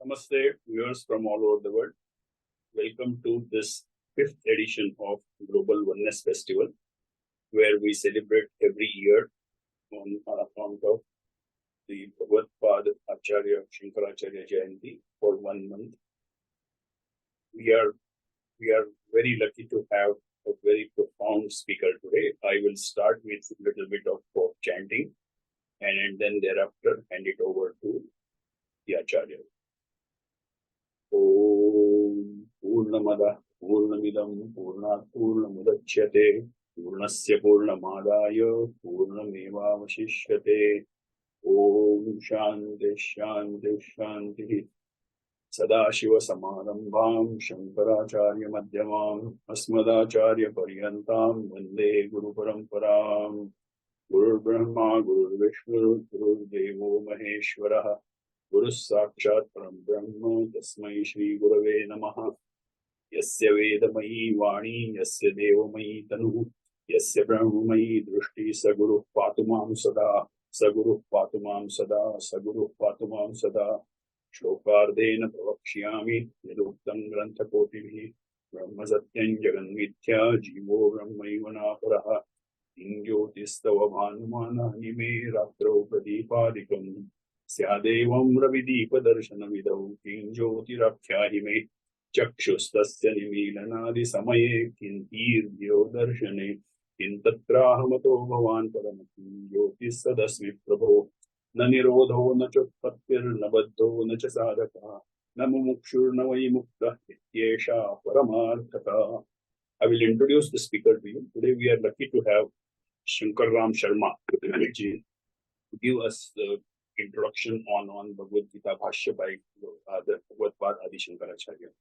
Namaste, viewers from all over the world. Welcome to this 5th edition of Global Oneness Festival, where we celebrate every year on account of the Bhagavadpadacharya Shankararama Jayanti for 1 month. We are very lucky to have a very profound speaker today. I will start with a little bit of folk chanting and then thereafter hand it over to the Acharya. Om Purnamada Purnamidam Purnat Purnamudachyate Purnasya Purnamadaya Purnamevavashishyate. Om Shanti Shanti Shanti. Sadashiva Samarambham Shankaracharya Madhyamam Asmadacharya Paryantam Vande Guru Paramparam. Guru Brahma Guru Vishnu Guru Devo Maheshwara Guru Sakshat Param Brahma Tasmai Shri Gurave Namaha. Yasya Vedamayi Vani Yasya Devamayi Tanu Yasya Brahmamayi Drishti Saguru Patumam Sada Saguru Patumam Sada Saguru Patumam Sada. Shlokardena Pravakshyami Yaduktam Grantha Kotivi Brahma Satyam Jaganmithya Jivo Brahmaivana Paraha Injyotistava Bhanumana Nime Ratro Pradipadikam Syadevam Ravideepa Darshana Vidau Kinjyotirakhyahime Chakshustasya Nimilanadi Samaye Kintirvyo Darshane Kintatrahamato Bhavan Paramati Jyotis Sadasmi Prabho Na nirodho na chotpattir na baddho na cha sadhaka na mumukshur na vaimukta ityesha paramarthaka. I will introduce the speaker to you. Today we are lucky to have Sharma to give us the introduction on Bhagavad-Gita Bhashya by the Bhagavad-Padacharya Adi Shankaracharya.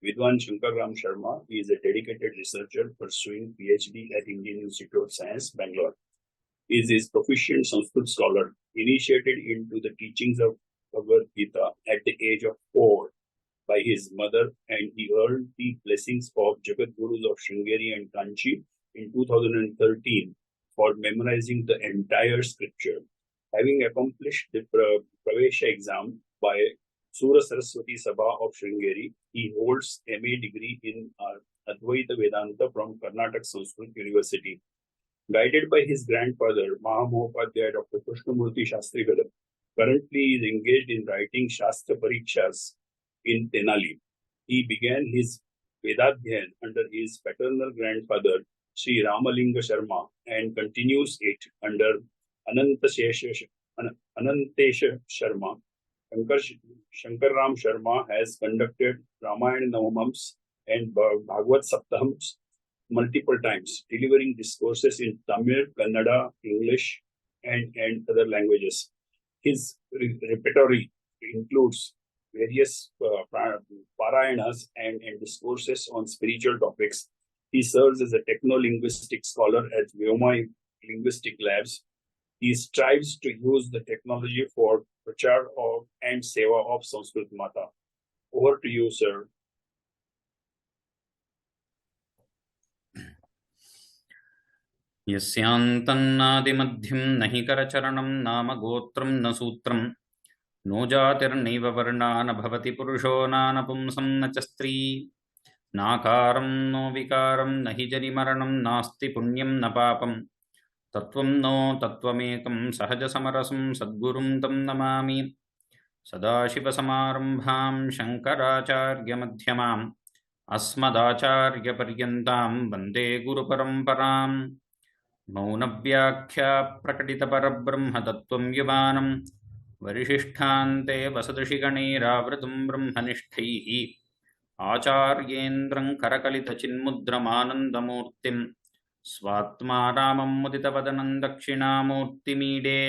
Vidwan Sharma is a dedicated researcher pursuing PhD at Indian Institute of Science, Bangalore. He is a proficient Sanskrit scholar, initiated into the teachings of Bhagavad Gita at the age of 4 by his mother, and he earned the blessings of Jagadgurus of Sringeri and Kanchi in 2013 for memorizing the entire scripture. Having accomplished the Pravesha exam by Sura Saraswati Sabha of Sringeri, he holds MA degree in Advaita Vedanta from Karnataka Sanskrit University. Guided by his grandfather, Mahamopadhyaya Dr. Krishnamurti Shastrigala, currently is engaged in writing Shastra Parikshas in Tenali. He began his Vedadhyan under his paternal grandfather, Sri Ramalinga Sharma, and continues it under Anantesha Sharma. Shankararama Sharma has conducted Ramayana Navamams and Bhagavad Saptahams multiple times, delivering discourses in Tamil, Kannada, English, and other languages. His repertoire includes various parayanas and discourses on spiritual topics. He serves as a techno-linguistic scholar at Vyoma Linguistic Labs. He strives to use the technology for prachar and seva of Sanskrit Mata. Over to you, sir. यस्यान्तन्नादिमध्यं नहि करचरणं नाम गोत्रं न सूत्रं no जातिर्नैव वर्णा न भवति पुरुषो नानपुंसं न च स्त्री नाकारं नो विकारं न हि जनिमरणं नास्ति पुण्यं न पापं तत्त्वं नो तत्त्वमेकं सहजसमरसं सद्गुरुं तं नमामि सदाशिवसमारम्भां शङ्कराचार्यमध्यमाम् अस्मदाचार्यपर्यन्तां वन्दे गुरुपरम्पराम् मौनव्याख्या प्रकटितपरब्रह्मतत्त्वं युवानं वरिशिष्ठान्ते वसदृशिगणैरावृतं ब्रह्मनिष्ठैः आचार्येन्द्रं करकलितचिन्मुद्रमानन्दमूर्तिं स्वात्मा रामं मुदितवदनं दक्षिणामूर्तिमीडे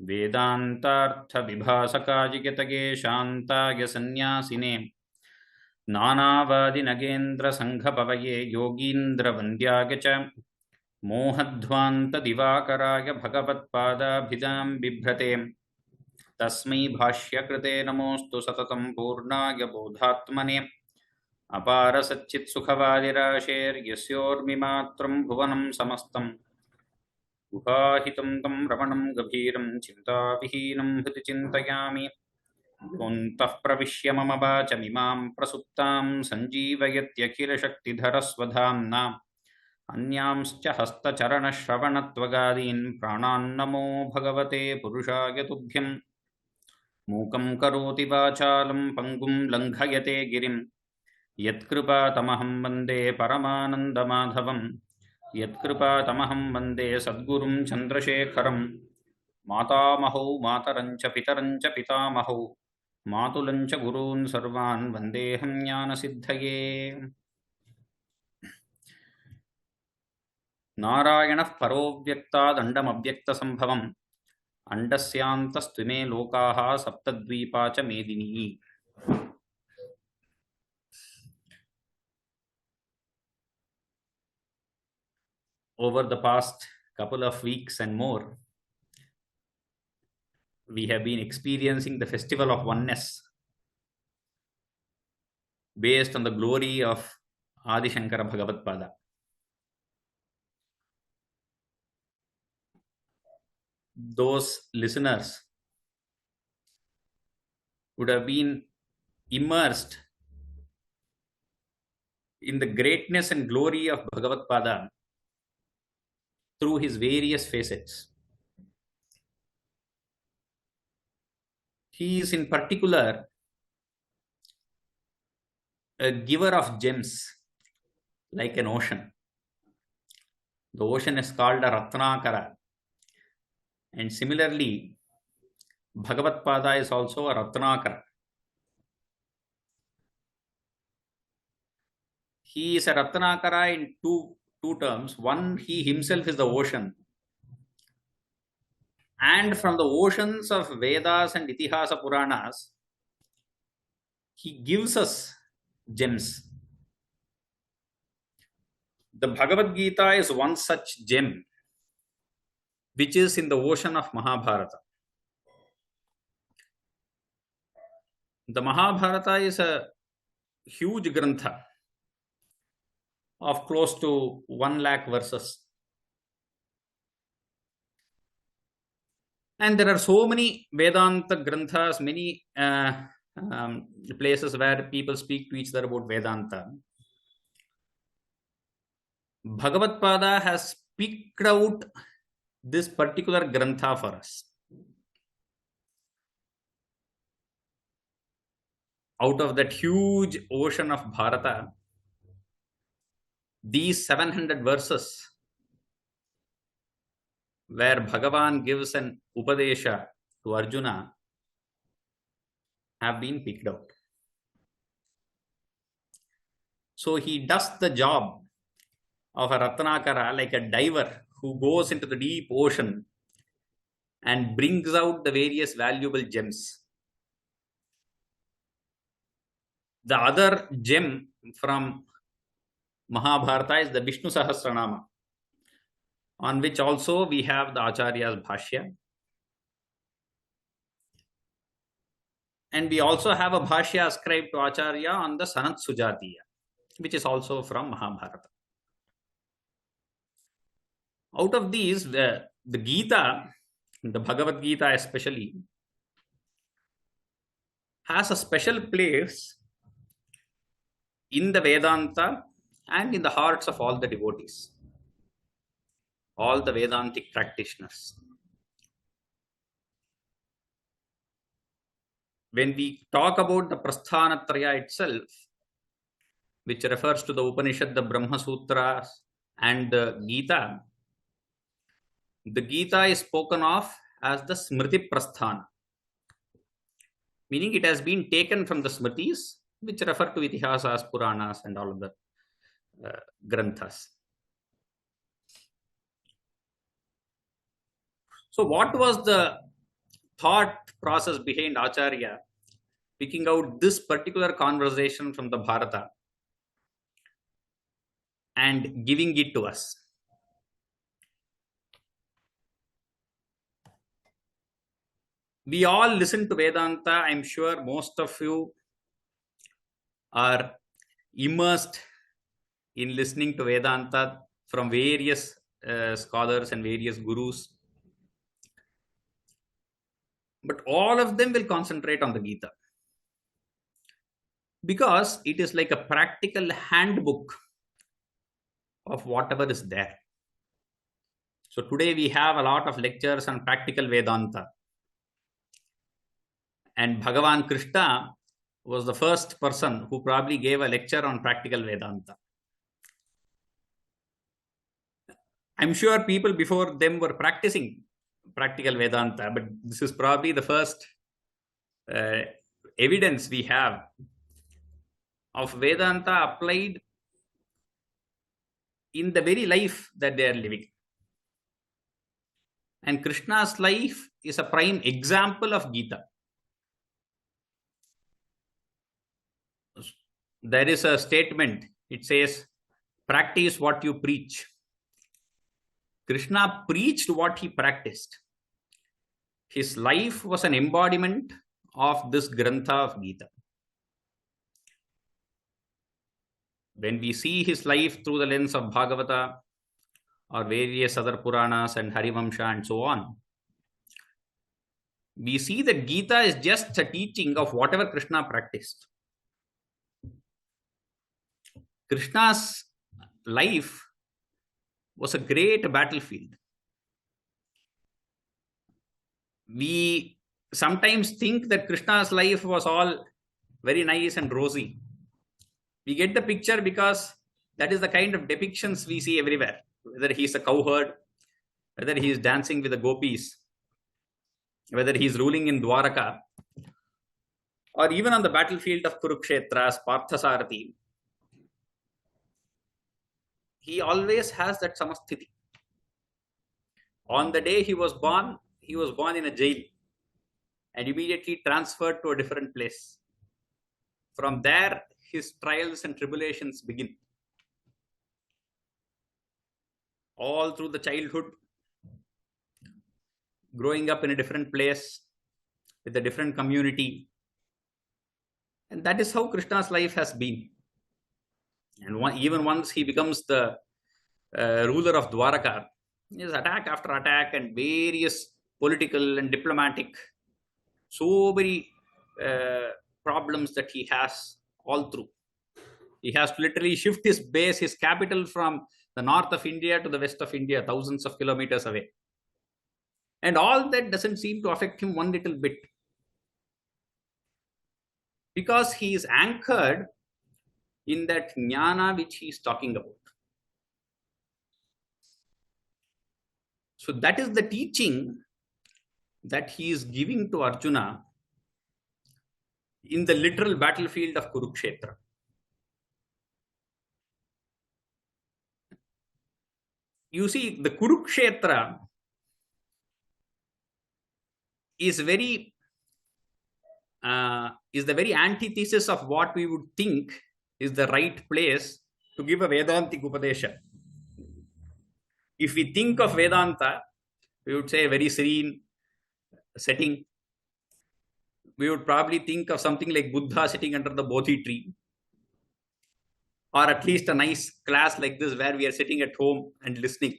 वेदान्तार्थविभासकाजिगतगे शान्ताय सन्न्यासिने नानावादिनगेन्द्रसङ्घपवये योगीन्द्रवन्द्याय च मोहध्वान्तदिवाकराय भगवत्पादाभिधां बिभ्रते तस्मै भाष्यकृते नमोऽस्तु सततं पूर्णाय बोधात्मने अपारसच्चित्सुखवादिराशेर्यस्योर्मिमात्रं भुवनं समस्तं गुहाहितं तं रमणं गभीरं चिन्ताविहीनं हृदि चिन्तयामि योऽन्तः प्रविश्य मम वाचमिमां प्रसुप्तां सञ्जीवयत्यखिलशक्तिधरस्वधाम्ना अन्यांश्च हस्तचरणश्रवणत्वगादीन् प्राणान्नमो भगवते पुरुषाय तुभ्यम् मूकं करोति वाचालं पङ्गुं लङ्घयते गिरिं यत्कृपातमहं वन्दे परमानन्दमाधवं यत्कृपातमहं वन्दे सद्गुरुं चन्द्रशेखरं मातामहौ मातरं च पितरं च पितामहौ मातुलं च गुरून् सर्वान् वन्देऽहं ज्ञानसिद्धये नारायणः परो व्यक्तादण्डमव्यक्तसम्भवम् अण्डस्यान्तस्त्विमे लोकाः सप्तद्वीपा च मेदिनी Over the past couple of weeks and more, we have been experiencing the festival of oneness based on the glory of Adi Shankara Bhagavadpada. Those listeners would have been immersed in the greatness and glory of Bhagavadpada through his various facets. He is in particular a giver of gems like an ocean. The ocean is called a Ratnakara. And similarly, Bhagavadpada is also a Ratnakara. He is a Ratnakara in two terms. One, he himself is the ocean. And from the oceans of Vedas and Itihasa Puranas, he gives us gems. The Bhagavad Gita is one such gem, which is in the ocean of Mahabharata. The Mahabharata is a huge grantha of close to 1 lakh verses. And there are so many Vedanta granthas, many places where people speak to each other about Vedanta. Bhagavadpada has picked out this particular grantha for us. Out of that huge ocean of Bharata, these 700 verses where Bhagavan gives an Upadesha to Arjuna have been picked out. So he does the job of a Ratnakara, like a diver who goes into the deep ocean and brings out the various valuable gems. The other gem from Mahabharata is the Vishnu Sahasranama, on which also we have the Acharya's Bhashya. And we also have a Bhashya ascribed to Acharya on the Sanat Sujatiya, which is also from Mahabharata. Out of these, the Gita, the Bhagavad Gita especially, has a special place in the Vedanta and in the hearts of all the devotees, all the Vedantic practitioners. When we talk about the Prasthana-traya itself, which refers to the Upanishad, the Brahma Sutras, and the Gita is spoken of as the Smriti Prasthana, meaning it has been taken from the Smritis, which refer to Itihasas, Puranas, and all of the Granthas. So what was the thought process behind Acharya picking out this particular conversation from the Bharata and giving it to us? We all listen to Vedanta. I'm sure most of you are immersed in listening to Vedanta from various scholars and various gurus. But all of them will concentrate on the Gita, because it is like a practical handbook of whatever is there. So today we have a lot of lectures on practical Vedanta. And Bhagavan Krishna was the first person who probably gave a lecture on practical Vedanta. I'm sure people before them were practicing practical Vedanta, but this is probably the first evidence we have of Vedanta applied in the very life that they are living. And Krishna's life is a prime example of Gita. There is a statement, it says, practice what you preach. Krishna preached what he practiced. His life was an embodiment of this Grantha of Gita. When we see his life through the lens of Bhagavata or various other Puranas and Harivamsha and so on, we see that Gita is just a teaching of whatever Krishna practiced. Krishna's life was a great battlefield. We sometimes think that Krishna's life was all very nice and rosy. We get the picture because that is the kind of depictions we see everywhere. Whether he's a cowherd, whether he is dancing with the gopis, whether he is ruling in Dwaraka, or even on the battlefield of Kurukshetra as Parthasarathi, he always has that samasthiti. On the day he was born in a jail and immediately transferred to a different place. From there, his trials and tribulations begin. All through the childhood, growing up in a different place with a different community. And that is how Krishna's life has been. And even once he becomes the ruler of Dwaraka, is attack after attack and various political and diplomatic, so many problems that he has all through. He has to literally shift his base, his capital from the north of India to the west of India, thousands of kilometers away. And all that doesn't seem to affect him one little bit, because he is anchored in that jnana which he is talking about. So that is the teaching that he is giving to Arjuna in the literal battlefield of Kurukshetra. You see, the Kurukshetra is the very antithesis of what we would think is the right place to give a Vedantic Upadesha. If we think of Vedanta, we would say a very serene setting. We would probably think of something like Buddha sitting under the Bodhi tree, or at least a nice class like this where we are sitting at home and listening.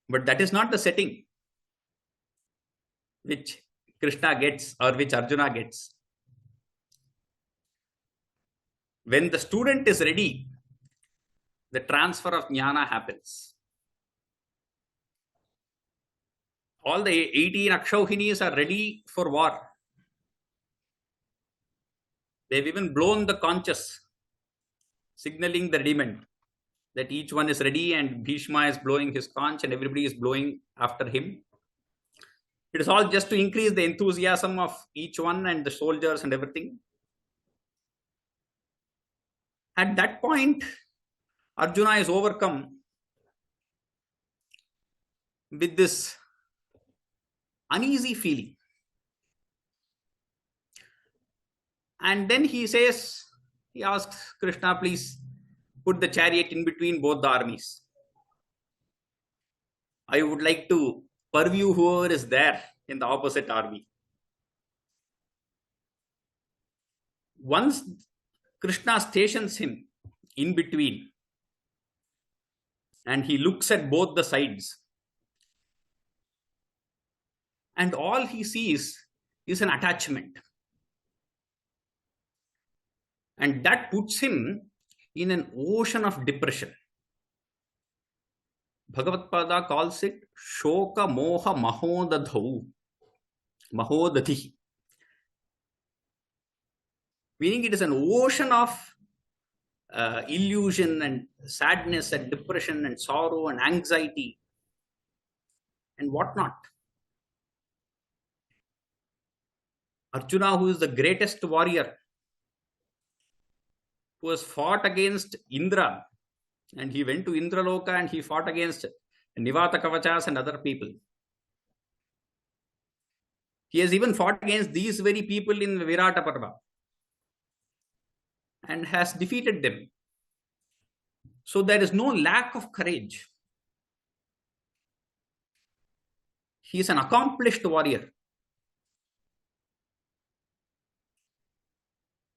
But that is not the setting which Krishna gets or which Arjuna gets. When the student is ready, the transfer of jnana happens. All the 18 Akshauhinis are ready for war. They've even blown the conches, signaling the regiment that each one is ready, and Bhishma is blowing his conch and everybody is blowing after him. It is all just to increase the enthusiasm of each one and the soldiers and everything. At that point, Arjuna is overcome with this uneasy feeling. And then he asks Krishna, please put the chariot in between both the armies. I would like to purview whoever is there in the opposite army. Once Krishna stations him in between, and he looks at both the sides, and all he sees is an attachment. And that puts him in an ocean of depression. Bhagavadpada calls it shoka moha mahodadhau, mahodadhi. Meaning it is an ocean of illusion and sadness and depression and sorrow and anxiety and whatnot. Arjuna, who is the greatest warrior, who has fought against Indra, and he went to Indraloka and he fought against Nivata Kavachas and other people. He has even fought against these very people in Virata Parva and has defeated them. So there is no lack of courage. He is an accomplished warrior.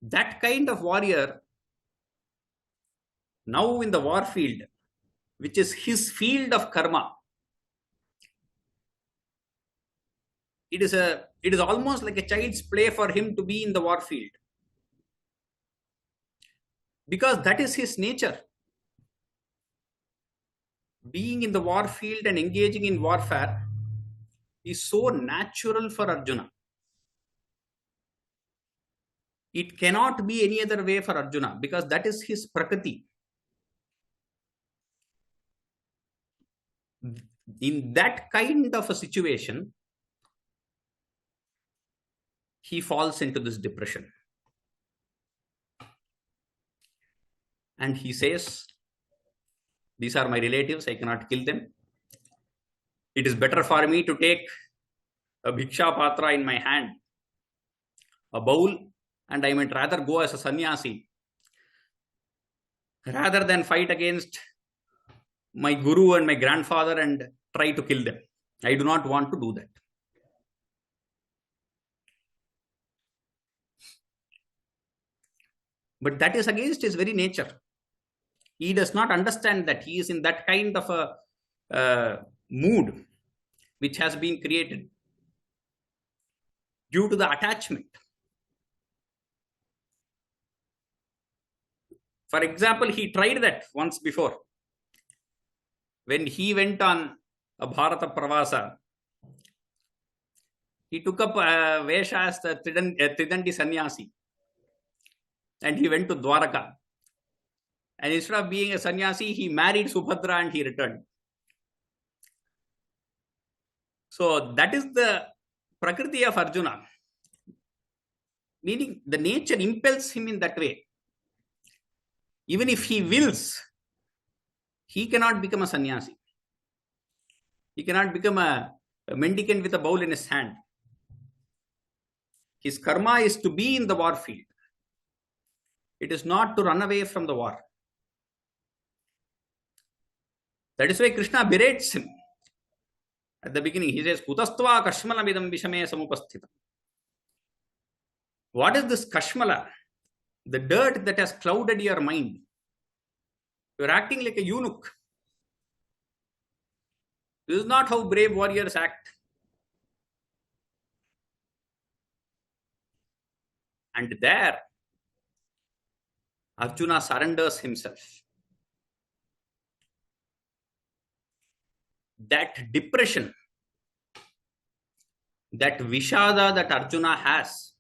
That kind of warrior, now in the war field, which is his field of karma, it is almost like a child's play for him to be in the war field. Because that is his nature. Being in the war field and engaging in warfare is so natural for Arjuna. It cannot be any other way for Arjuna because that is his prakriti. In that kind of a situation, he falls into this depression. And he says, these are my relatives, I cannot kill them. It is better for me to take a bhiksha patra in my hand, a bowl, and I might rather go as a sannyasi rather than fight against my guru and my grandfather and try to kill them. I do not want to do that. But that is against his very nature. He does not understand that he is in that kind of a mood which has been created due to the attachment. For example, he tried that once before. When he went on a Bharata Pravasa, he took up Vesha as the Tridanti sannyasi and he went to Dwaraka. And instead of being a sannyasi, he married Subhadra and he returned. So that is the prakriti of Arjuna. Meaning the nature impels him in that way. Even if he wills, he cannot become a sannyasi. He cannot become a mendicant with a bowl in his hand. His karma is to be in the war field. It is not to run away from the war. That is why Krishna berates him. At the beginning, he says, Kutastva kashmalamidam vishame samupasthitam. What is this kashmala? The dirt that has clouded your mind. You are acting like a eunuch. This is not how brave warriors act. And there, Arjuna surrenders himself. That depression, that vishada that Arjuna has,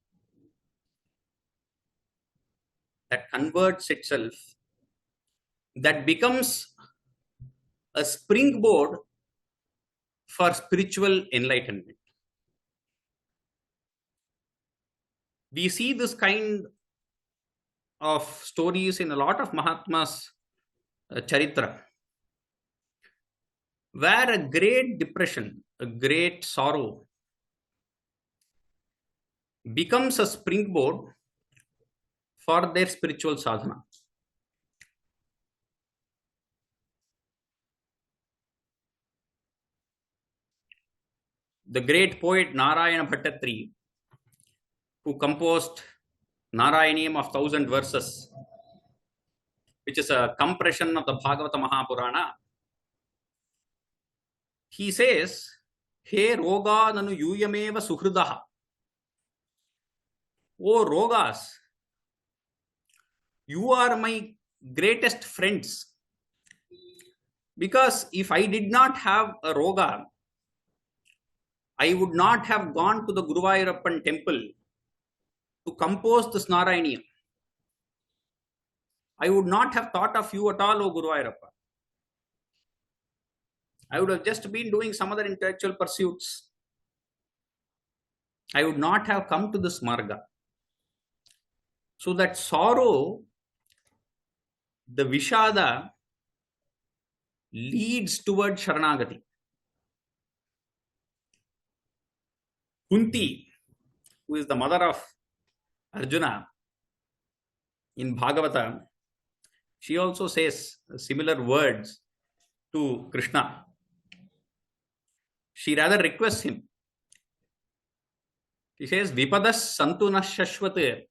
that converts itself, that becomes a springboard for spiritual enlightenment. We see this kind of stories in a lot of Mahatmas' charitra, where a great depression, a great sorrow becomes a springboard for their spiritual sadhana. The great poet Narayana Bhattatri, who composed Narayaniyam of 1,000 verses, which is a compression of the Bhagavata Mahapurana, he says He roga nanu yuyameva suhridaha. Oh rogas, you are my greatest friends. Because if I did not have a roga, I would not have gone to the Guruvayurappan temple to compose this Narayaniya. I would not have thought of you at all, O Guruvayurappa. I would have just been doing some other intellectual pursuits. I would not have come to this marga. So that sorrow, the vishada, leads toward Sharanagati. Kunti, who is the mother of Arjuna, in Bhagavata, she also says similar words to Krishna. She rather requests him. She says, Vipadas santu nashashvate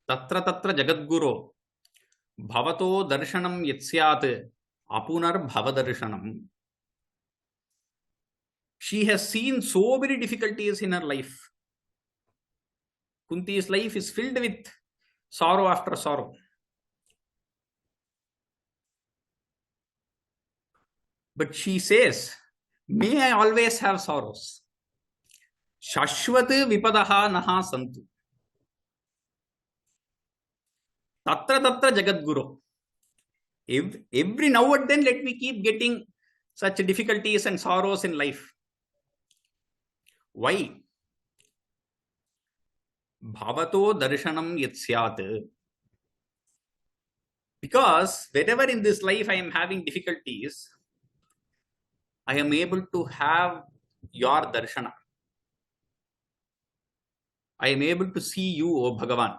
tatra tatra Jagadguru bhavato darshanam yatsyat apunar bhavadarshanam. She has seen so many difficulties in her life. Kunti's life is filled with sorrow after sorrow. But she says, may I always have sorrows. Shashvat vipadaha naha santu. Tatra tatra Jagadguru. Every now and then let me keep getting such difficulties and sorrows in life. Why? Bhavato darshanam yatsyat. Because whenever in this life I am having difficulties, I am able to have your darshana. I am able to see you, O Bhagavan.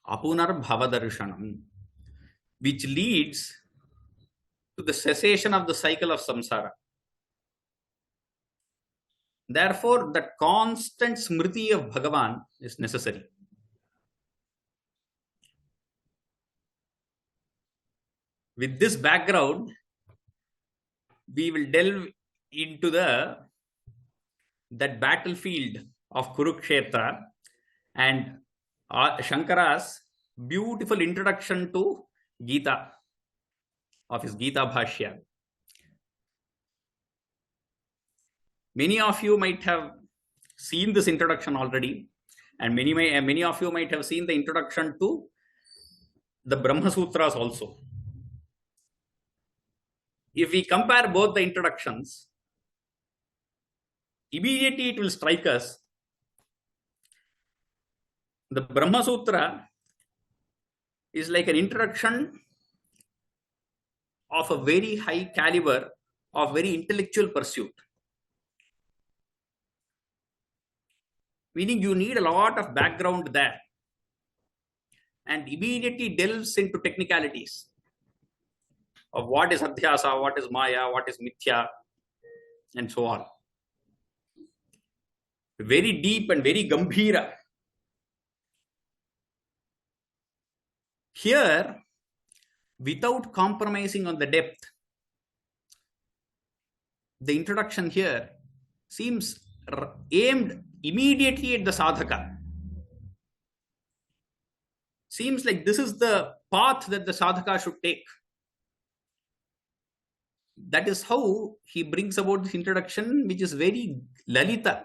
Apunar bhavadarshanam, which leads to the cessation of the cycle of samsara. Therefore, that constant smriti of Bhagavan is necessary. With this background, we will delve into that battlefield of Kurukshetra and Shankara's beautiful introduction to Gita, of his Gita Bhashya. Many of you might have seen this introduction already, and many of you might have seen the introduction to the Brahma Sutras also. If we compare both the introductions, immediately it will strike us. The Brahma Sutra is like an introduction of a very high caliber, of very intellectual pursuit. Meaning you need a lot of background there, and immediately delves into technicalities of what is adhyasa, what is maya, what is mithya, and so on. Very deep and very gambhira. Here, without compromising on the depth, the introduction here seems aimed immediately at the sadhaka. Seems like this is the path that the sadhaka should take. That is how he brings about this introduction, which is very lalita.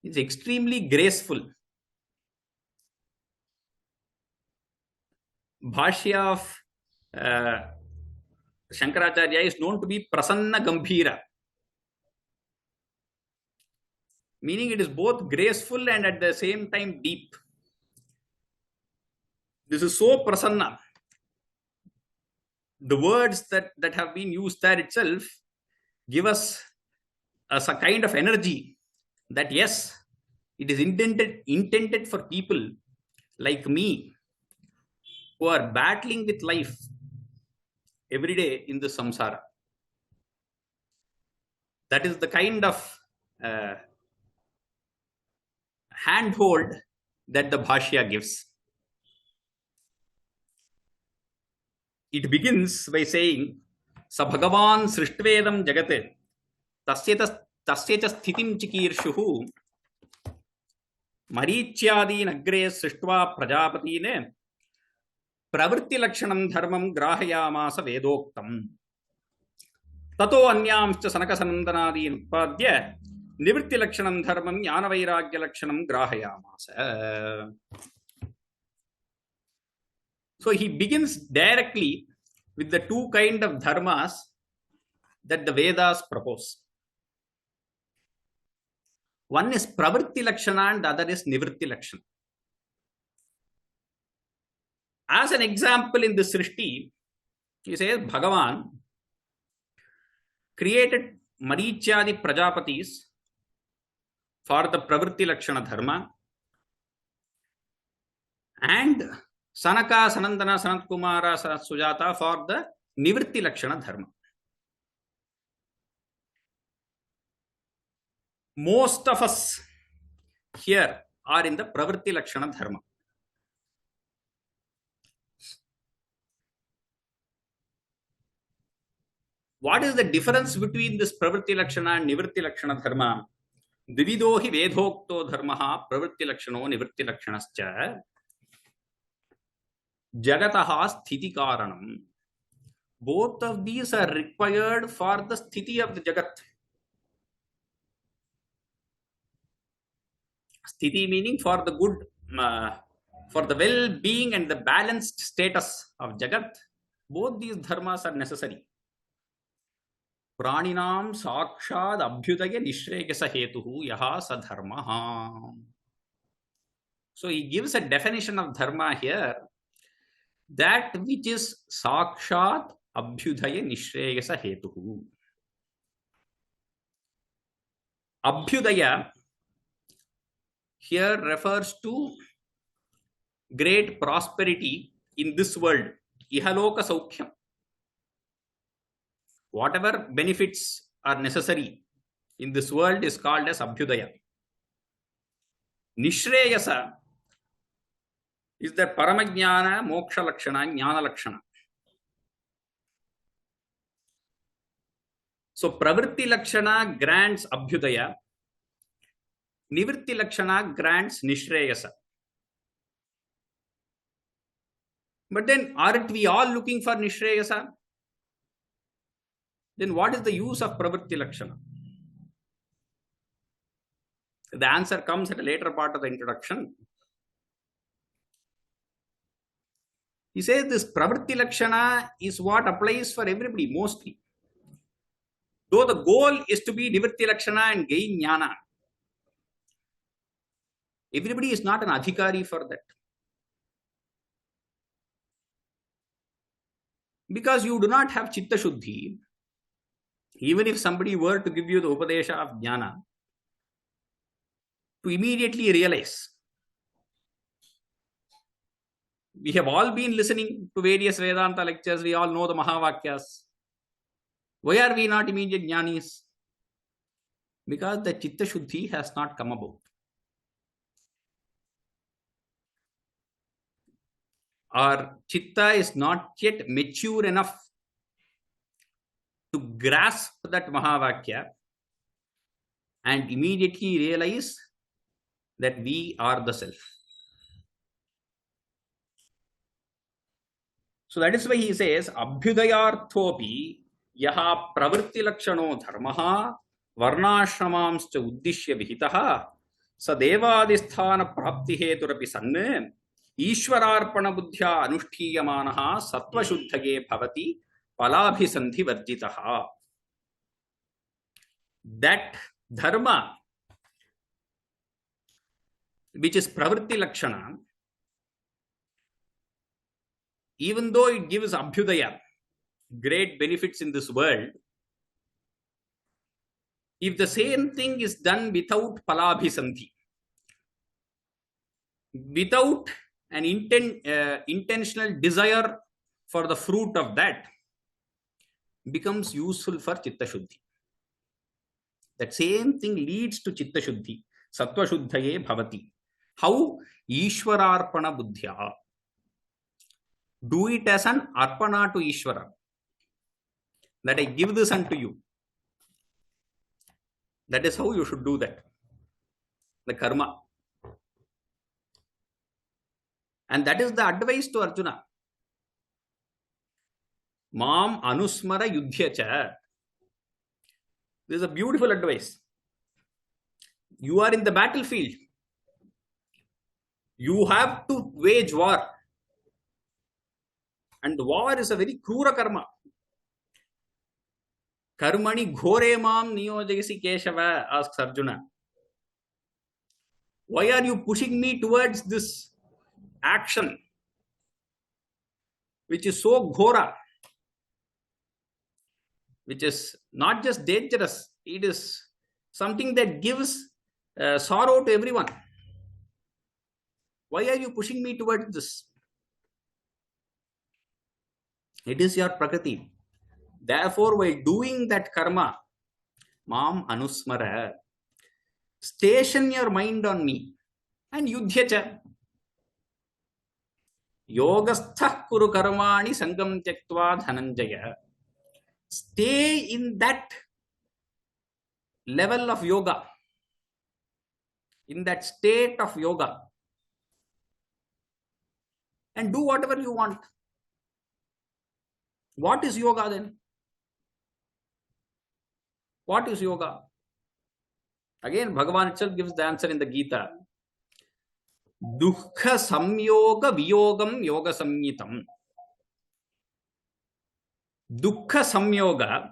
It's extremely graceful. Bhashya of Shankaracharya is known to be prasanna gambhira, meaning it is both graceful and at the same time deep. This is so prasanna. The words that have been used there itself give us a kind of energy that yes, it is intended for people like me who are battling with life every day in the samsara. That is the kind of handhold that the Bhashya gives. It begins by saying, स भगवान् सृष्ट्वेदं जगत् तस्य च स्थितिं चिकीर्षुः मरीच्यादीन् अग्रे सृष्ट्वा प्रजापतीन् प्रवृत्तिलक्षणं धर्मं ग्राहयामास वेदोक्तम् ततो अन्यांश्च सनकसनन्दनादीन् उत्पाद्य निवृत्तिलक्षणं धर्मं ज्ञानवैराग्यलक्षणं ग्राहयामास. So he begins directly with the two kind of dharmas that the Vedas propose. One is pravritti lakshana and the other is nivritti lakshana. As an example in this Srishti, he says Bhagavan created Marichyadi Prajapatis for the pravritti lakshana dharma and Sanaka, Sanandana, Sanat Kumara, Sujata for the nivritti lakshana dharma. Most of us here are in the pravritti lakshana dharma. What is the difference between this pravritti lakshana and nivritti lakshana dharma? Divido hi vedhokto dharmaha pravritti lakshano nivritti lakshanascha jagataha sthiti karanam. Both of these are required for the sthiti of the jagat. Sthiti meaning for the good, for the well-being and the balanced status of jagat. Both these dharmas are necessary. Praninam sakshad abhyudaya nishreyasa hetuhu yaha sadharmaha. So he gives a definition of dharma here, that which is sakshat abhyudaya nishreyasa hetuhu. Abhyudaya here refers to great prosperity in this world, ihaloka saukhyam. Whatever benefits are necessary in this world is called as abhyudaya. Nishreyasa is the paramajnana, moksha lakshana, jnana lakshana. So pravritti lakshana grants abhyudaya, nivritti lakshana grants nishreyasa. But then aren't we all looking for nishreyasa? Then what is the use of pravritti lakshana? The answer comes at a later part of the introduction. He says this pravritti lakshana is what applies for everybody mostly. Though the goal is to be nivritti lakshana and gain jnana, everybody is not an adhikari for that. Because you do not have chitta shuddhi, even if somebody were to give you the upadesha of jnana, to immediately realize. We have all been listening to various Vedanta lectures, we all know the Mahavakyas. Why are we not immediate jnanis? Because the chitta shuddhi has not come about. Our chitta is not yet mature enough to grasp that Mahavakya and immediately realize that we are the self. So that is why he says, Abhyudayarthopi yaha pravritti lakshano dharmaha varnashramamscha uddishya vihitaha sadevadisthana prapti heturapi sanne Ishwararpana buddhya anushthiyamanaha sattva shuddhaye bhavati palabhisandhi varjitaha. That dharma, which is pravritti lakshana, even though it gives abhyudaya, great benefits in this world, if the same thing is done without palabhisandhi, without an intentional desire for the fruit of that, becomes useful for chitta shuddhi. That same thing leads to chitta shuddhi, sattva shuddhaye bhavati. How? Ishwararpana buddhya. Do it as an arpana to Ishvara. that I give this unto you. That is how you should do that. The karma. And that is the advice to Arjuna. Mam anusmara yudhyacha. This is a beautiful advice. You are in the battlefield. You have to wage war. And war is a very krura karma. Karmani ghore mam niyojagasi Keshava, asks Arjuna. Why are you pushing me towards this action, which is so ghora, which is not just dangerous, it is something that gives sorrow to everyone. Why are you pushing me towards this? It is your prakriti. Therefore, while doing that karma, mam anusmara, station your mind on me, and yudhyacha. Yogastha kuru karmani sangam tyaktva dhananjaya. Stay in that level of yoga, in that state of yoga, and do whatever you want. What is yoga then? What is yoga? Again, Bhagavan itself gives the answer in the Gita. Dukkha samyoga viyogam yoga samyitam. Dukkha samyoga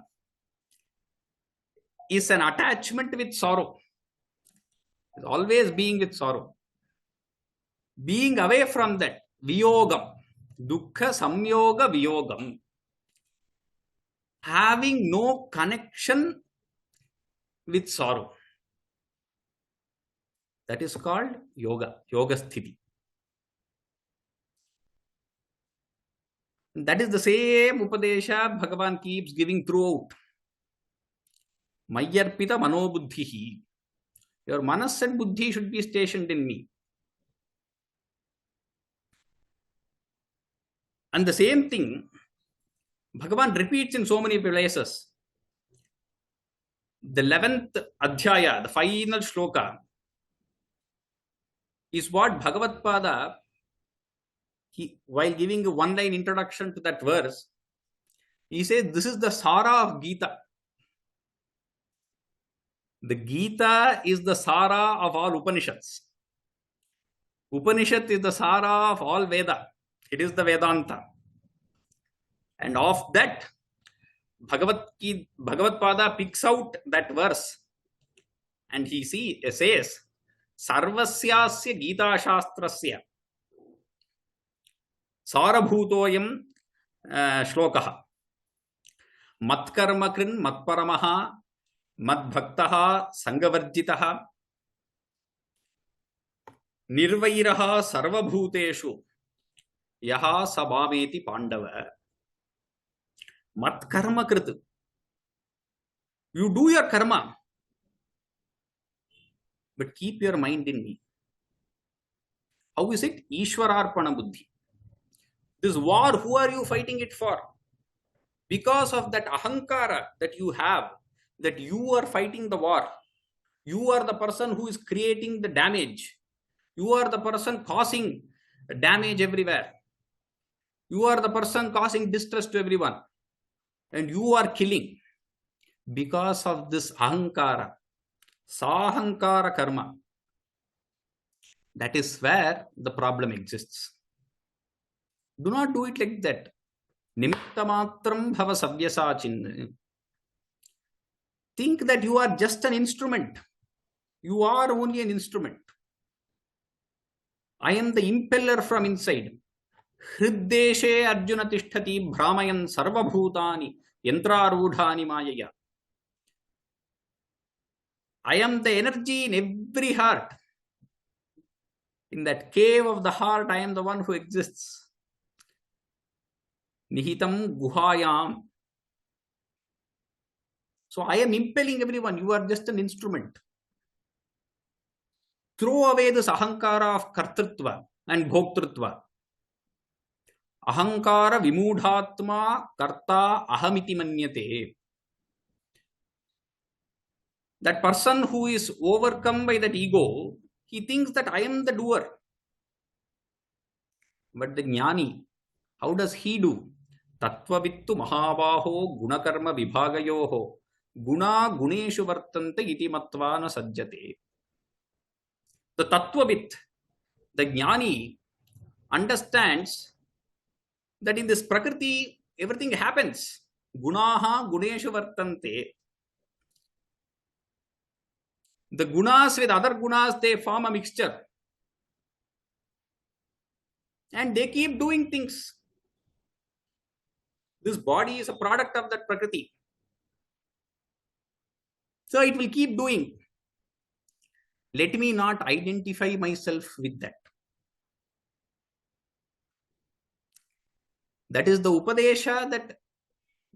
is an attachment with sorrow. It's always being with sorrow. Being away from that, viyogam. Dukkha samyoga viyogam. Having no connection with sorrow. That is called yoga, yoga sthiti. That is the same upadesha Bhagavan keeps giving throughout. Mayarpita manobuddhihi. Your manas and buddhi should be stationed in me. And the same thing Bhagavan repeats in so many places. The 11th adhyaya, the final shloka, is what Bhagavadpada, while giving a one-line introduction to that verse, he says this is the Sara of Gita. The Gita is the Sara of all Upanishads. Upanishad is the Sara of all Veda. It is the Vedanta. And of that, Bhagavadpada picks out that verse and he says, Sarvasyasya Gita Shastrasya Sarabhutoyam Shlokaha Matkarmakrin Matparamaha Madbhaktaha Sangavarjitaha Nirvairaha Sarvabhuteshu Yaha Sabameti Pandava. Mat karma krit. You do your karma, but keep your mind in me. How is it? Ishwararpana buddhi. This war, who are you fighting it for? Because of that ahankara that you have, that you are fighting the war. You are the person who is creating the damage. You are the person causing damage everywhere. You are the person causing distress to everyone. And you are killing because of this ahankara, sahankara karma. That is where the problem exists. Do not do it like that. Nimittamatram bhava savyasachin. Think that you are just an instrument. You are only an instrument. I am the impeller from inside. Hriddeshe Arjuna tishtati bhramayan sarvabhutani yantrarudhani mayaya. I am the energy in every heart. In that cave of the heart, I am the one who exists. Nihitam guhayam. So I am impelling everyone. You are just an instrument. Throw away this ahankara of kartrutva and bhoktrutva. Ahankara vimudhatma karta ahamiti manyate. That person who is overcome by that ego, he thinks that I am the doer. But the jnani, how does he do? Tattvavittu mahabaho gunakarma vibhagayoho guna guneshu vartante iti matva na sajjate. The tattvavit, the jnani, understands that in this prakriti everything happens. Gunaha guneshu vartante. The gunas with other gunas, they form a mixture. And they keep doing things. This body is a product of that prakriti. So it will keep doing. Let me not identify myself with that. That is the Upadesha that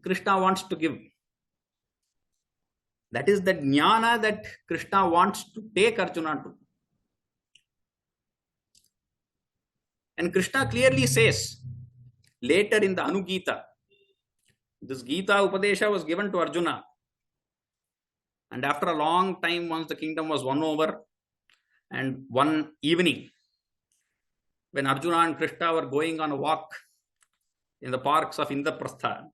Krishna wants to give. That is the jnana that Krishna wants to take Arjuna to. And Krishna clearly says, later in the Anugita, this Gita Upadesha was given to Arjuna. And after a long time, once the kingdom was won over, and one evening, when Arjuna and Krishna were going on a walk in the parks of Indraprastha,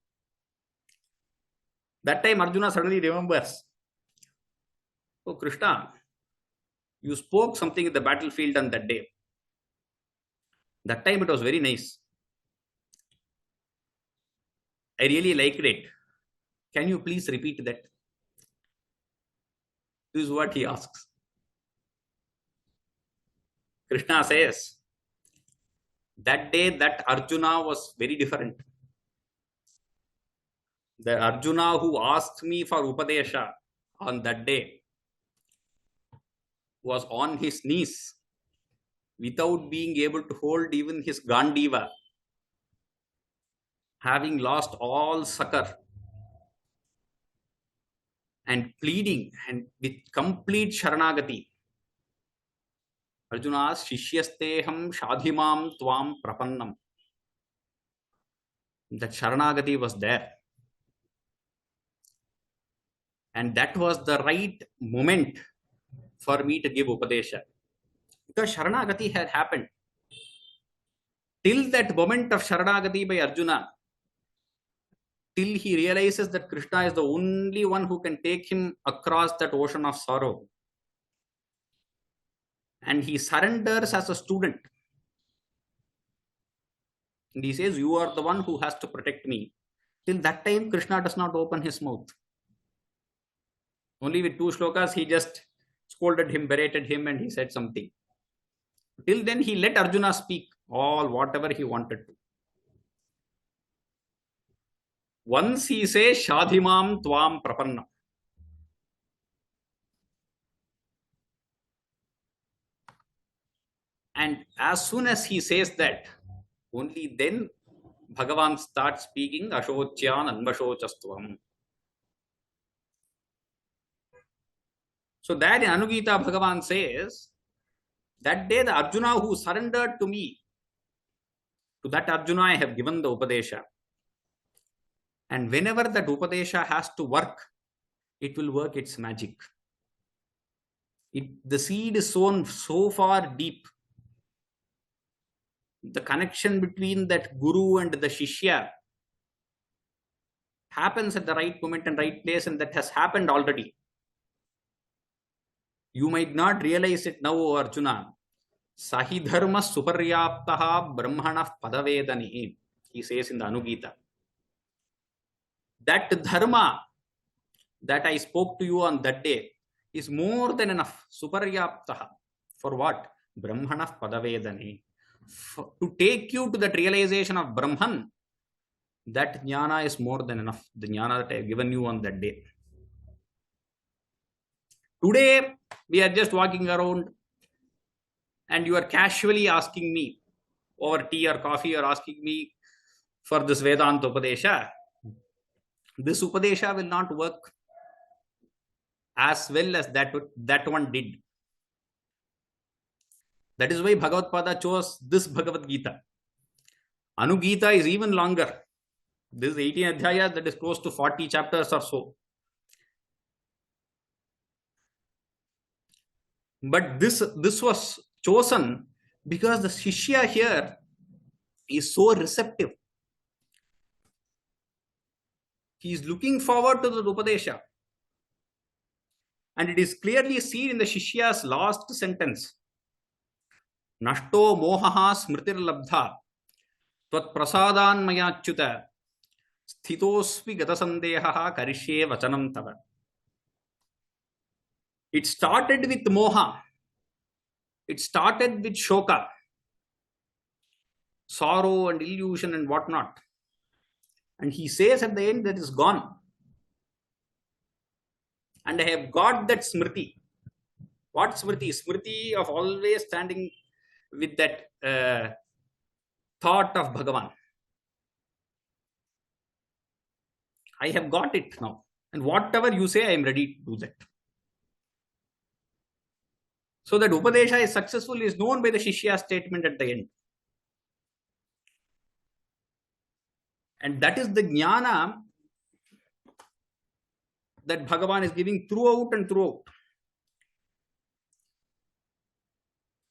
that time Arjuna suddenly remembers, oh Krishna, you spoke something in the battlefield on that day. That time it was very nice. I really liked it. Can you please repeat that? This is what he asks. Krishna says, that day that Arjuna was very different. The Arjuna who asked me for Upadesha on that day was on his knees without being able to hold even his Gandiva, having lost all succor, and pleading and with complete Sharanagati. Arjuna asks, Shishyasteham Shadhimam Tvam Prapannam. That Sharanagati was there. And that was the right moment for me to give Upadesha. Because Sharanagati had happened. Till that moment of Sharanagati by Arjuna, till he realizes that Krishna is the only one who can take him across that ocean of sorrow. And he surrenders as a student. And he says, you are the one who has to protect me. Till that time, Krishna does not open his mouth. Only with 2 shlokas, he just scolded him, berated him, and he said something. Till then, he let Arjuna speak all whatever he wanted to. Once he says, Shadhimam Tvam Prapanna. And as soon as he says that, only then Bhagavan starts speaking, Ashocyan Anvashocastvam. So that in Anugita, Bhagavan says, that day the Arjuna who surrendered to me, to that Arjuna I have given the Upadesha. And whenever that Upadesha has to work, it will work its magic. The seed is sown so far deep. The connection between that Guru and the Shishya happens at the right moment and right place, and that has happened already. You might not realize it now, O Arjuna. Sahi dharma suparyaptaha brahmana padavedani, he says in the Anugita. That dharma that I spoke to you on that day is more than enough. Suparyaptaha. For what? Brahmana padavedani. To take you to that realization of Brahman, that jnana is more than enough. The jnana that I have given you on that day. Today, we are just walking around and you are casually asking me over tea or coffee, or asking me for this Vedanta Upadesha. This Upadesha will not work as well as that one did. That is why Bhagavadpada chose this Bhagavad Gita. Anugita is even longer. This is 18 adhyayas, that is close to 40 chapters or so. But this was chosen because the Shishya here is so receptive. He is looking forward to the Upadesha. And it is clearly seen in the Shishya's last sentence. Nashto mohaha smritir labdha tvat prasadan mayachyuta sthitosvi gatasandehaha karishye vachanam tava. It started with moha. It started with shoka, sorrow and illusion and whatnot. And he says at the end that is gone. And I have got that smriti. What smriti? Smriti of always standing with that thought of Bhagavan. I have got it now. And whatever you say, I am ready to do that. So that Upadesha is successful is known by the Shishya statement at the end. And that is the jnana that Bhagavan is giving throughout and throughout.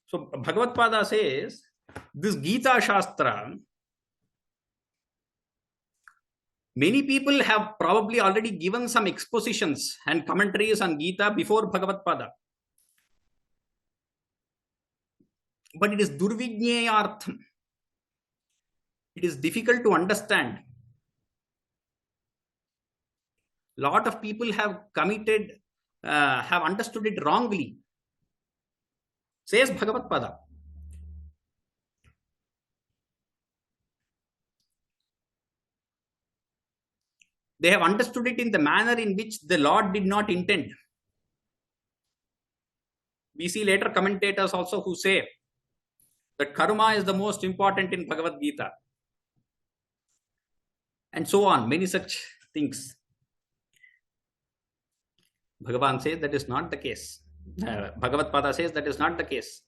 So Bhagavadpada says, this Gita Shastra, many people have probably already given some expositions and commentaries on Gita before Bhagavadpada. But it is durvijneyartham. It is difficult to understand. Lot of people have have understood it wrongly. Says Bhagavadpada. They have understood it in the manner in which the Lord did not intend. We see later commentators also who say that karma is the most important in Bhagavad Gita. And so on, many such things. Bhagavan says that is not the case. Bhagavadpada says that is not the case.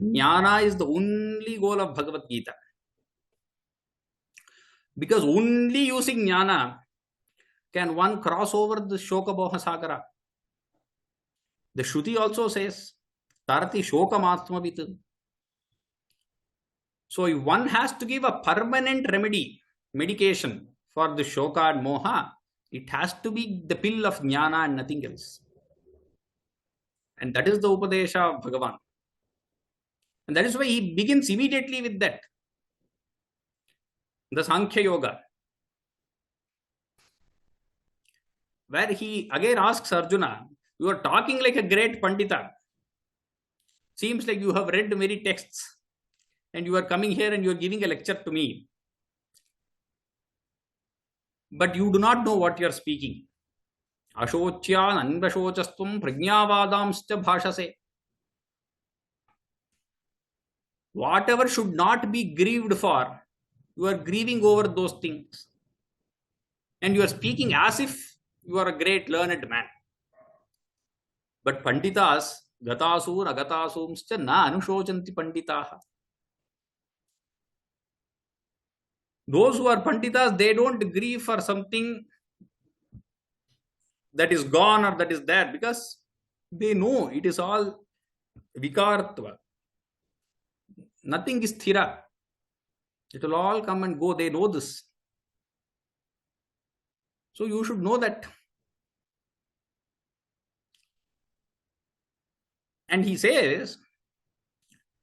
Jnana is the only goal of Bhagavad Gita. Because only using jnana can one cross over the shoka boha sagara. The Shruti also says, tarati shokam atmavit. So if one has to give a permanent medication for the shoka and moha, it has to be the pill of jnana and nothing else. And that is the Upadesha of Bhagavan. And that is why he begins immediately with that. The Sankhya Yoga. Where he again asks Arjuna, you are talking like a great Pandita. Seems like you have read many texts. And you are coming here and you are giving a lecture to me. But you do not know what you are speaking. Ashochyan anvashochastum prajnavadamscha bhashase. Whatever should not be grieved for, you are grieving over those things. And you are speaking as if you are a great learned man. But Panditas, gatasur agatasumscha na anushojanti panditaha. Those who are Panditas, they don't grieve for something that is gone or that is there, because they know it is all vikartva. Nothing is thira. It will all come and go. They know this. So you should know that. And he says,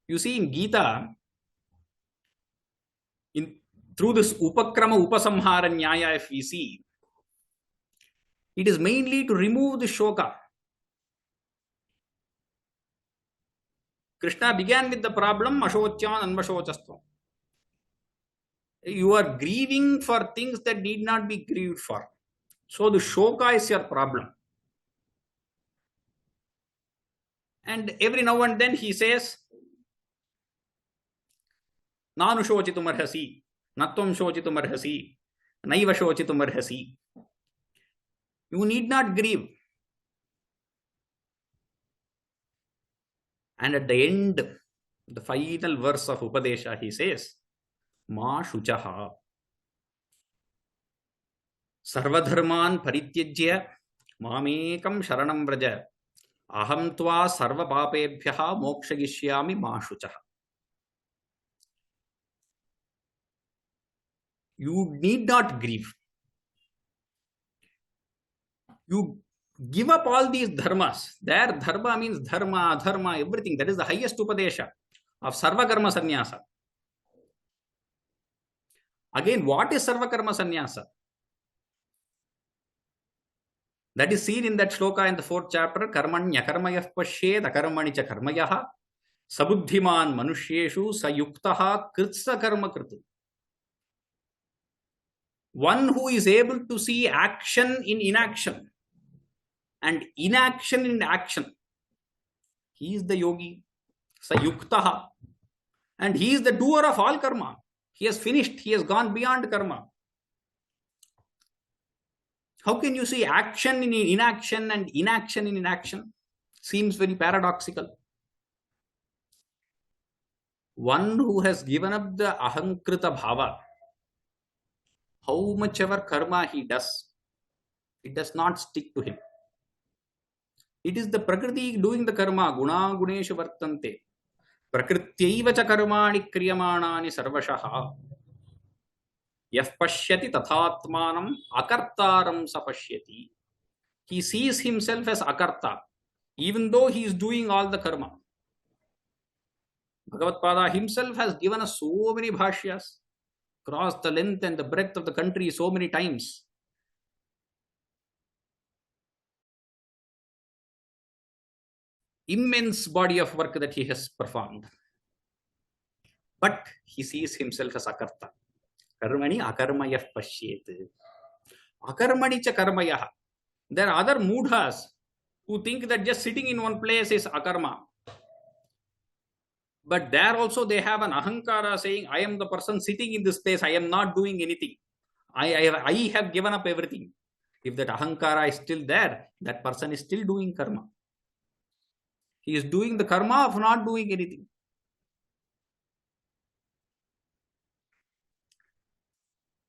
you see in Gita, through this upakrama upasamhara nyaya, if we see, it is mainly to remove the shoka. Krishna began with the problem, ashocyan anvashochastvam. You are grieving for things that need not be grieved for. So the shoka is your problem. And every now and then he says, Nanu shochitum arhasi, natvam shochitum arhasi, naiva shochitum arhasi. You need not grieve. And at the end, the final verse of Upadesha, he says, Ma shuchaha. Sarvadharman parityajya mamekam sharanam vraja. Aham tva sarva papebhyaha mokshagishyami ma shuchaha. You need not grieve. You give up all these dharmas. Their dharma means dharma, adharma, everything. That is the highest upadesha of sarva karma sannyasa. Again, what is sarva karma sannyasa? That is seen in that shloka in the 4th chapter. Karmanya karmayah pashyed akarmani cha karmayah sabuddhiman manushyeshu sayuktaha kritsa karma kritu. One who is able to see action in inaction and inaction in action. He is the yogi. Sayuktaha. And he is the doer of all karma. He has finished. He has gone beyond karma. How can you see action in inaction and inaction in inaction? Seems very paradoxical. One who has given up the ahankrita bhava, how much ever karma he does, it does not stick to him. It is the prakriti doing the karma. Guna guneshu vartante. Prakrityaiva cha karmani kriyamanani sarvashaha. Yah pashyati tathatmanam akartaram sapashyati. He sees himself as akarta, even though he is doing all the karma. Bhagavadpada himself has given us so many bhashyas, crossed the length and the breadth of the country so many times. Immense body of work that he has performed. But he sees himself as akarta. Karmani akarmayah pashyet. Akarmani cha karmayah. There are other mudhas who think that just sitting in one place is akarma. But there also they have an ahankara saying, I am the person sitting in this place. I am not doing anything. I have given up everything. If that ahankara is still there, that person is still doing karma. He is doing the karma of not doing anything.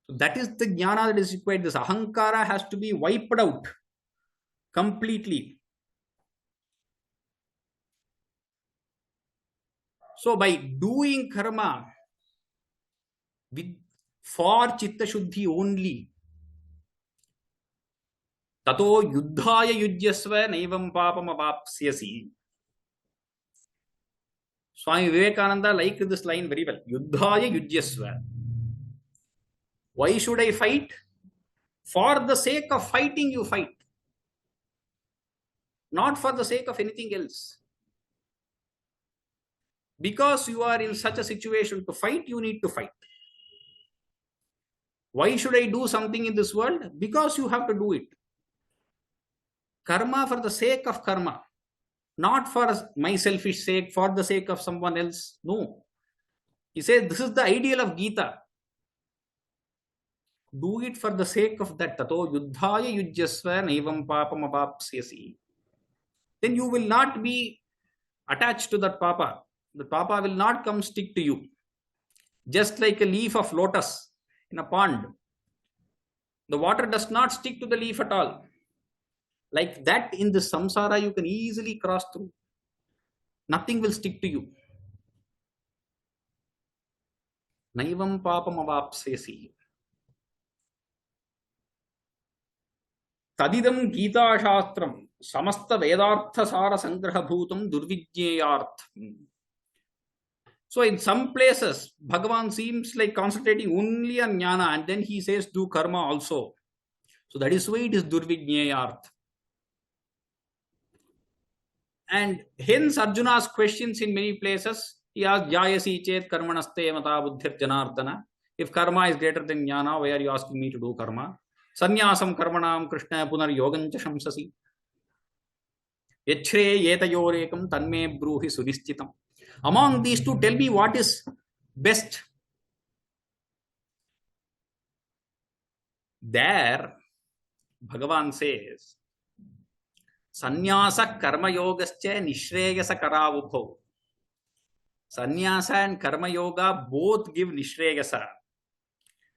So that is the jnana that is required. This ahankara has to be wiped out completely. So by doing karma for chitta shuddhi only, tato yuddhaya yujyasva naivam papam avapsyasi. Swami Vivekananda liked this line very well. Yuddhaya yujyasva. Why should I fight? For the sake of fighting, you fight. Not for the sake of anything else. Because you are in such a situation to fight, you need to fight. Why should I do something in this world? Because you have to do it. Karma for the sake of karma. Not for my selfish sake, for the sake of someone else. No. He says this is the ideal of Gita. Do it for the sake of that. Tato yuddhaya yujyasva naivam papam avapsyasi. Then you will not be attached to that papa. The papa will not come stick to you. Just like a leaf of lotus in a pond. The water does not stick to the leaf at all. Like that in the samsara you can easily cross through. Nothing will stick to you. Naivam papam avapsyasi. Tadidam Gita Shastram Samasta Vedartha Sara Sangraha Bhutam Durvijneyartham. So in some places, Bhagavan seems like concentrating only on jnana and then he says do karma also. So that is why it is Durvijneyarth. And hence Arjuna's questions in many places, he asks, Jayasi chet karmanaste mata buddhir janardana. If karma is greater than jnana, why are you asking me to do karma? Sanyasam karmanam Krishna punar yogancha shamsasi. Yachre yetayorekam tanme bruhi sunischitam. Among these two, tell me what is best. There, Bhagavan says, Sanyasa karma yogascha nishreyasa karavubho. Sannyasa and Karma Yoga both give Nishreyasa,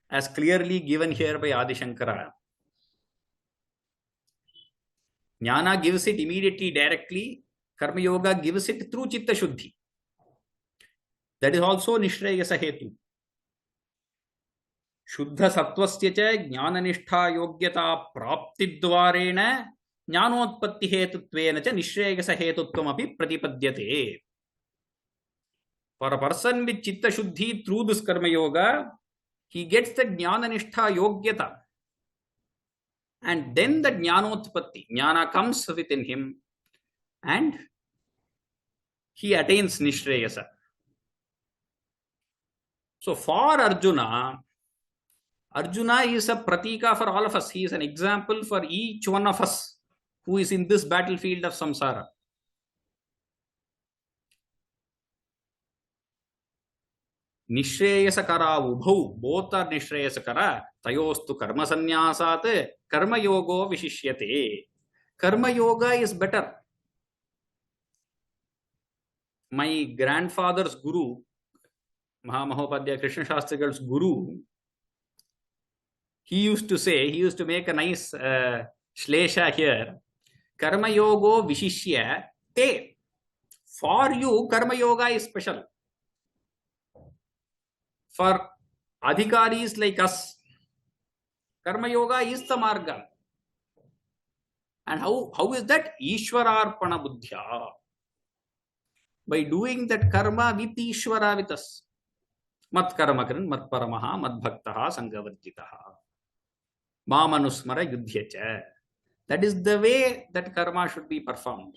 as clearly given here by Adi Shankara. Jnana gives it immediately, directly. Karma Yoga gives it through Chitta Shuddhi. That is also Nishreyasa Hetu. Shuddha Sattvasya cha Jnananishta Yogyata Praptidvarena Jnanotpatti Hetutvena cha Nishreyasa Hetutvam api Pratipadyate. For a person with Chitta Shuddhi through this Karma Yoga, he gets the Jnananishta Yogyata. And then the Jnanotpatti, Jnana comes within him and he attains Nishreyasa. So for Arjuna, Arjuna is a pratika for all of us. He is an example for each one of us who is in this battlefield of samsara. Nishreyasakara ubhau, both are Nishreyasakara. Tayostu karma sannyasat, karma yogo vishishyate. Karma yoga is better. My grandfather's guru, Mahamahopadhyaya Krishna Shastrigal's guru, he used to say, he used to make a nice shlesha here, karma yogo vishishya te. For you, karma yoga is special. For adhikaris like us, karma yoga is the marga. And how is that? Ishwararpana buddhya. By doing that karma with Ishwara with us. Mat karma karan, mat paramaha, mat bhaktaha, sangavarjitaha. Mamanusmara yudhyacha. That is the way that karma should be performed.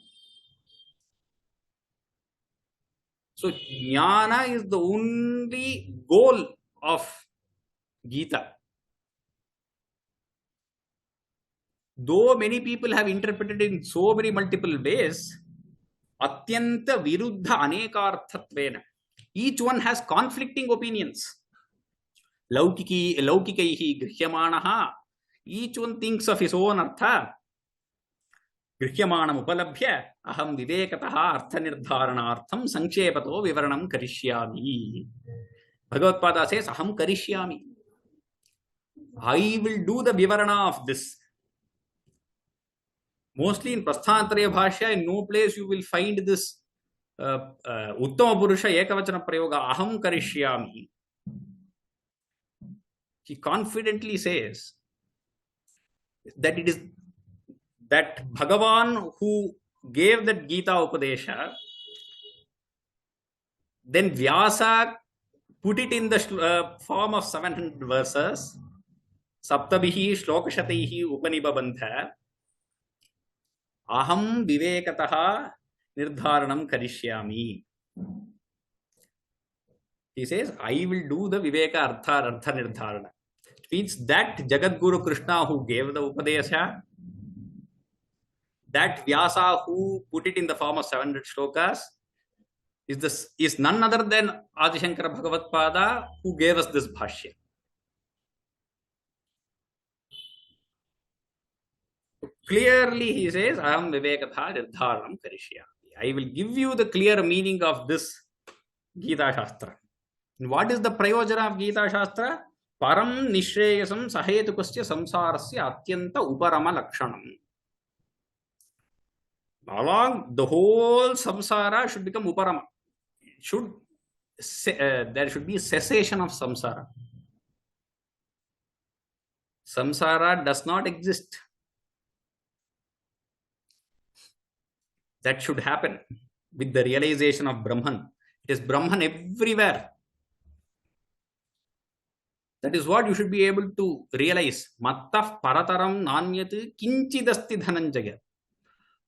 So, jnana is the only goal of Gita. Though many people have interpreted it in so many multiple ways, atyanta viruddha anekarthatvena. Each one has conflicting opinions. Laukikaihi grihyamanaha. Each one thinks of his own artha. Grihyamanam upalabhya aham vivekataha artha nirdharanartham sankshepato vivaranam karishyami. Bhagavadpada says, aham karishyami. I will do the vivarana of this. Mostly in Prasthana-traya Bhashya, in no place you will find this Uttama Purusha Ekavachana Prayoga, aham karishyami. He confidently says that it is that Bhagavan who gave that Gita Upadesha, then Vyasa put it in the form of 700 verses, Saptabihi Shlokashataihi Upanibabandha, Aham Vivekataha Nirdharanam Karishyami. He says, I will do the Viveka Artha Nirdharana. It means that Jagadguru Krishna who gave the Upadesha, that Vyasa who put it in the form of 700 shlokas, is none other than Adi Shankara Bhagavadpada who gave us this Bhashya. Clearly he says, Aham Vivekatha Nirdharanam Karishyami. I will give you the clear meaning of this Gita Shastra. And what is the prayojana of Gita Shastra? Param Nishreyasam Sahetukasya Samsarasya Atyanta Uparama Lakshanam. Along the whole samsara should become uparama. There should be cessation of samsara. Samsara does not exist. That should happen with the realization of Brahman. It is Brahman everywhere. That is what you should be able to realize. Mattah parataram nanyat kinchidasti dhananjaya.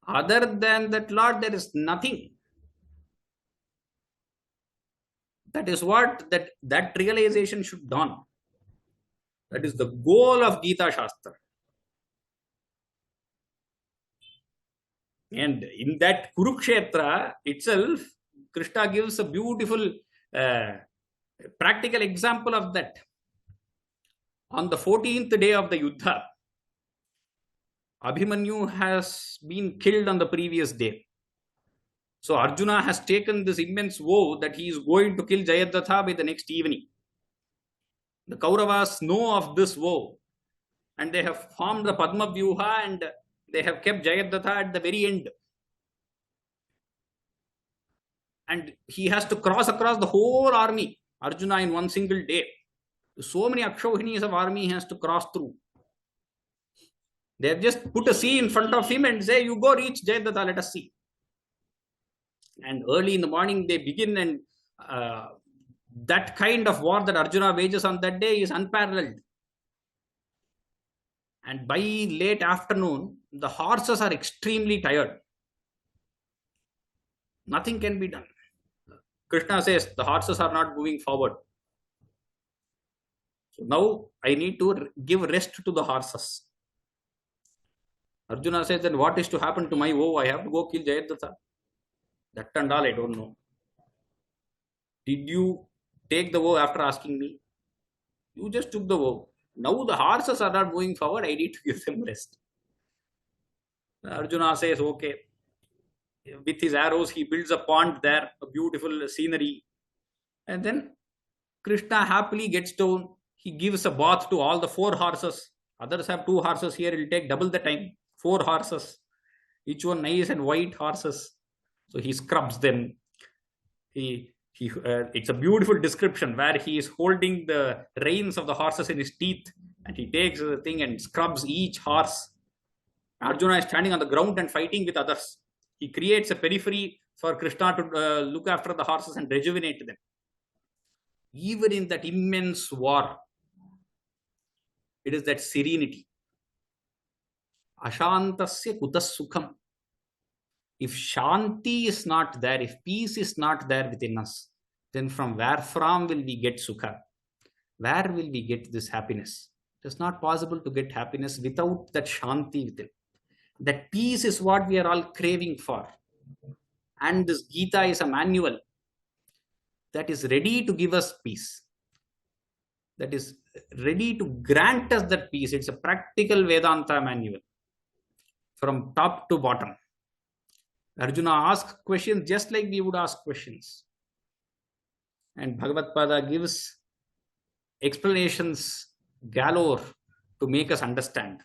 Other than that, Lord, there is nothing. That is what that realization should dawn. That is the goal of Gita Shastra. And in that Kurukshetra itself, Krishna gives a beautiful practical example of that. On the 14th day of the Yuddha, Abhimanyu has been killed on the previous day. So Arjuna has taken this immense vow that he is going to kill Jayadratha by the next evening. The Kauravas know of this vow, and they have formed the Padma Vyuha, and they have kept Jayadratha at the very end. And he has to cross across the whole army, Arjuna, in one single day. So many Akshohinis of army he has to cross through. They have just put a sea in front of him and say, you go reach Jayadratha, let us see. And early in the morning they begin, and that kind of war that Arjuna wages on that day is unparalleled. And by late afternoon, the horses are extremely tired. Nothing can be done. Krishna says, the horses are not moving forward. So now I need to give rest to the horses. Arjuna says, then what is to happen to my vow? I have to go kill Jayadratha. That and all I don't know. Did you take the vow after asking me? You just took the vow. Now the horses are not moving forward. I need to give them rest. Arjuna says, okay. With his arrows, he builds a pond there, a beautiful scenery. And then Krishna happily gets down. He gives a bath to all the 4 horses. Others have 2 horses. Here it will take double the time. 4 horses. Each one nice and white horses. So he scrubs them. It's a beautiful description where he is holding the reins of the horses in his teeth, and he takes the thing and scrubs each horse. Arjuna is standing on the ground and fighting with others. He creates a periphery for Krishna to look after the horses and rejuvenate them. Even in that immense war, it is that serenity. Ashantasya kutas sukham. If shanti is not there, if peace is not there within us, then from where from will we get sukha? Where will we get this happiness? It is not possible to get happiness without that shanti within. That peace is what we are all craving for. And this Gita is a manual that is ready to give us peace. That is ready to grant us that peace. It's a practical Vedanta manual from top to bottom. Arjuna asks questions just like we would ask questions. And Bhagavadpada gives explanations galore to make us understand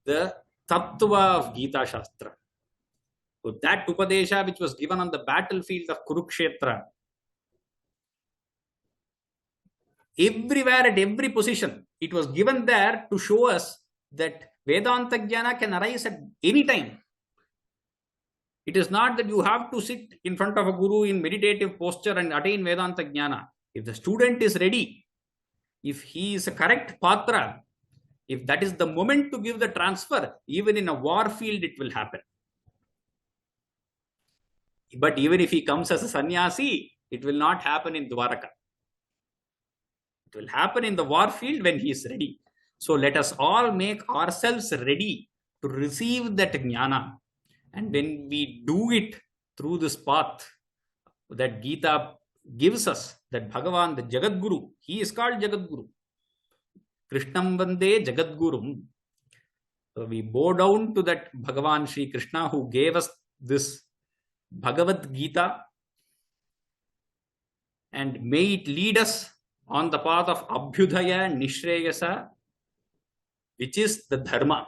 the tattva of Gita Shastra. So that Upadesha which was given on the battlefield of Kurukshetra, everywhere at every position, it was given there to show us that Vedanta Jnana can arise at any time. It is not that you have to sit in front of a guru in meditative posture and attain Vedanta Jnana. If the student is ready, if he is a correct patra, if that is the moment to give the transfer, even in a war field, it will happen. But even if he comes as a sannyasi, it will not happen in Dwaraka. It will happen in the war field when he is ready. So let us all make ourselves ready to receive that jnana. And when we do it through this path that Gita gives us, that Bhagavan, the Jagadguru, he is called Jagadguru. Krishnam Vande Jagadgurum. So we bow down to that Bhagavan Sri Krishna who gave us this Bhagavad Gita, and may it lead us on the path of Abhyudaya Nishreyasa, which is the Dharma.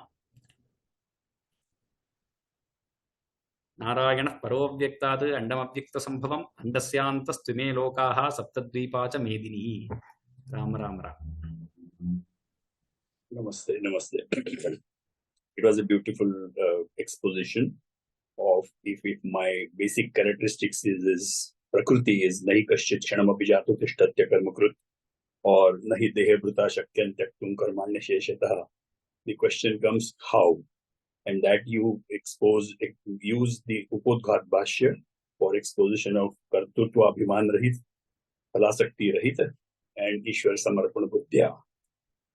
Narayana Parovyaktad Andamavyakta Sambhavam Andasyantas Tume Lokaha Saptadvipacha Medini. Ram Ram Ram. Namaste, namaste. It was a beautiful exposition of if my basic characteristics is Prakriti is nahi kaschit kshanam api jato tishtatya karmakrut or nahi dehe bruta shakyan tyaktum karmanya sheshatah. The question comes how, and that you use the Upodghata Bhashya for exposition of kartutva abhiman rahit, phalasakti rahit, and Ishwar samarpana buddhya.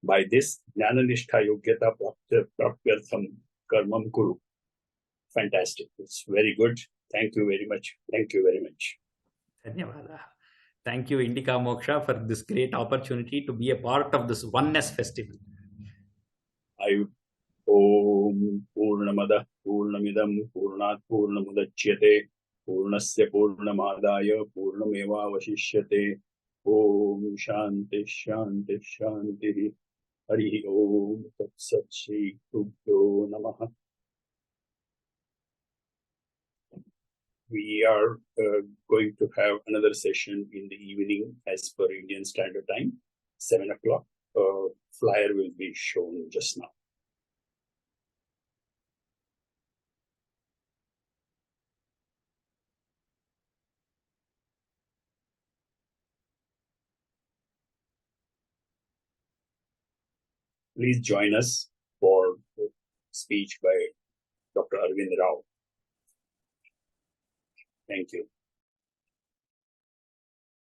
By this, jnana nishtha yogyata prapyartham karmam kuru. Fantastic. It's very good. Thank you very much. Thank you very much. Dhanyavada. Thank you, Indica Moksha, for this great opportunity to be a part of this Oneness festival. Om Purnamada Purnamidam Purnat Purnamudachyate पूर्णस्य पूर्णमादाय पूर्णमेवावशिष्यते। ओम शांति शांति शांति। हरि ओम तत्सत्। श्री गुरुभ्यो नमः। We are going to have another session in the evening as per Indian Standard Time, 7 o'clock. Flyer will be shown just now. Please join us for the speech by Dr. Arvind Rao. Thank you.